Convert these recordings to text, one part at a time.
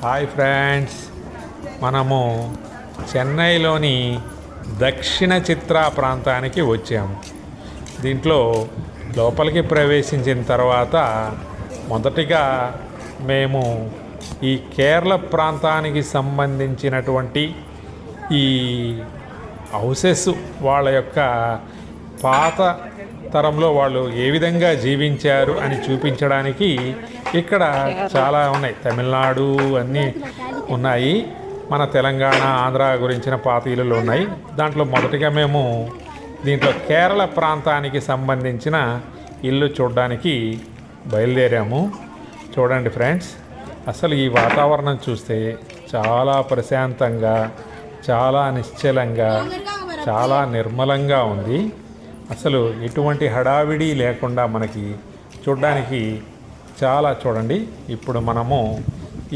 Hi friends, మనము చెన్నైలోని దక్షిణ చిత్రా ప్రాంతానికి వచ్చాము. దీంట్లో లోపలికి ప్రవేశించిన తర్వాత మొదటిగా మేము ఈ కేరళ ప్రాంతానికి సంబంధించినటువంటి ఈ హౌసెస్ వాళ్ళ యొక్క పాత తరంలో వాళ్ళు ఏ విధంగా జీవించారు అని చూపించడానికి ఇక్కడ చాలా ఉన్నాయి. తమిళనాడు అన్నీ ఉన్నాయి, మన తెలంగాణ ఆంధ్ర గురించిన పాత ఇల్లులు ఉన్నాయి. దాంట్లో మొదటిగా మేము దీంట్లో కేరళ ప్రాంతానికి సంబంధించిన ఇల్లు చూడడానికి బయలుదేరాము. చూడండి ఫ్రెండ్స్, అసలు ఈ వాతావరణం చూస్తే చాలా ప్రశాంతంగా, చాలా నిశ్చలంగా, చాలా నిర్మలంగా ఉంది. అసలు ఎటువంటి హడావిడి లేకుండా మనకి చూడడానికి చాలా. చూడండి, ఇప్పుడు మనము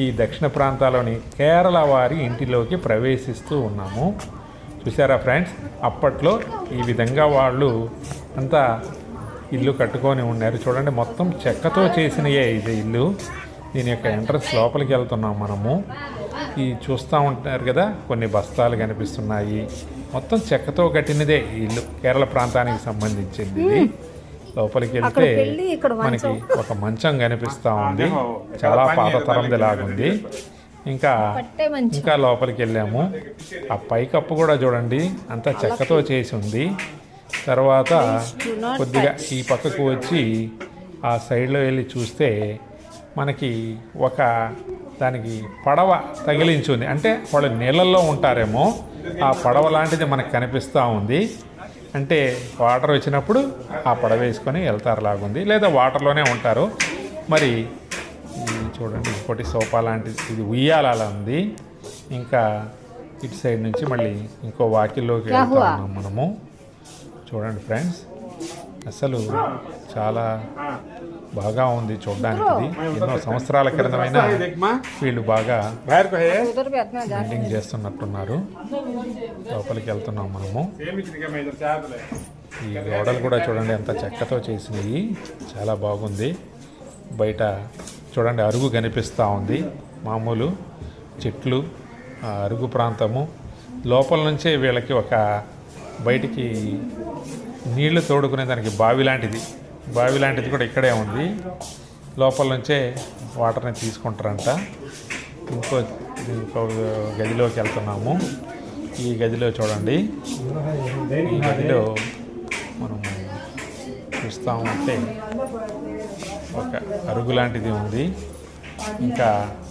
ఈ దక్షిణ ప్రాంతాల్లోని కేరళ వారి ఇంటిలోకి ప్రవేశిస్తూ ఉన్నాము. చూసారా ఫ్రెండ్స్, అప్పట్లో ఈ విధంగా వాళ్ళు అంతా ఇల్లు కట్టుకొని ఉన్నారు. చూడండి, మొత్తం చెక్కతో చేసినయే ఇది ఇల్లు. దీని యొక్క ఎంట్రన్స్ లోపలికి వెళ్తున్నాం మనము. ఈ చూస్తూ ఉంటారు కదా, కొన్ని బస్తాలు కనిపిస్తున్నాయి. మొత్తం చెక్కతో కట్టినదే ఈ ఇల్లు, కేరళ ప్రాంతానికి సంబంధించింది. లోపలికి వెళ్తే మనకి ఒక మంచం కనిపిస్తూ ఉంది, చాలా పాత తరంది లాగుంది. ఇంకా లోపలికి వెళ్ళాము. ఆ పైకప్పు కూడా చూడండి, అంతా చెక్కతో చేసి ఉంది. తర్వాత కొద్దిగా ఈ పక్కకు వచ్చి ఆ సైడ్లో వెళ్ళి చూస్తే మనకి ఒక దానికి పడవ తగిలించి ఉంది. అంటే వాళ్ళు నీళ్ళల్లో ఉంటారేమో, ఆ పడవ లాంటిది మనకు కనిపిస్తూ ఉంది. అంటే వాటర్ వచ్చినప్పుడు ఆ పడవ వేసుకొని వెళ్తారులాగుంది, లేదా వాటర్లోనే ఉంటారు మరి. చూడండి, ఇంకోటి సోఫా లాంటిది, ఇది ఉయ్యాల ఉంది. ఇంకా ఇటు సైడ్ నుంచి మళ్ళీ ఇంకో వాకిల్లోకి వెళ్తా ఉన్నాం మనము. చూడండి ఫ్రెండ్స్, అసలు చాలా బాగా ఉంది చూడడానికి. ఎన్నో సంవత్సరాల క్రితమైన వీళ్ళు బాగా బిల్డింగ్ చేస్తున్నట్టున్నారు. లోపలికి వెళ్తున్నాం మనము. ఈ గోడలు కూడా చూడండి, ఎంత చెక్కతో చేసినవి, చాలా బాగుంది. బయట చూడండి, అరుగు కనిపిస్తూ ఉంది. మామూలు చెట్లు, అరుగు ప్రాంతము. లోపల నుంచే వీళ్ళకి ఒక బయటికి నీళ్లు తోడుకునే దానికి బావి లాంటిది కూడా ఇక్కడే ఉంది. లోపల నుంచే వాటర్ని తీసుకుంటారంట. ఇంకో గదిలోకి వెళ్తున్నాము. ఈ గదిలో చూడండి, ఈ గదిలో మనం చూస్తూ ఉంటే ఒక అరుగు లాంటిది ఉంది. ఇంకా